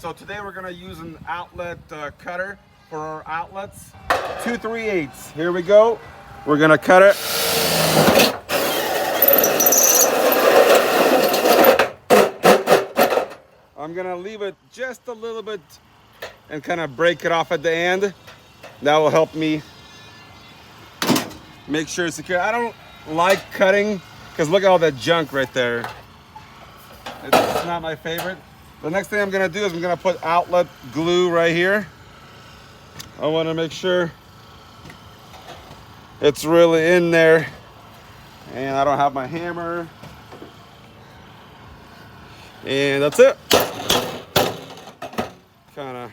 So today we're gonna use an outlet cutter for our outlets. 2 3/8. Here we go. We're gonna cut it. I'm gonna leave it just a little bit and kind of break it off at the end. That will help me make sure it's secure. I don't like cutting because look at all that junk right there. It's not my favorite. The next thing I'm gonna do is I'm gonna put outlet glue right here. I wanna make sure it's really in there. And I don't have my hammer. And that's it. Kinda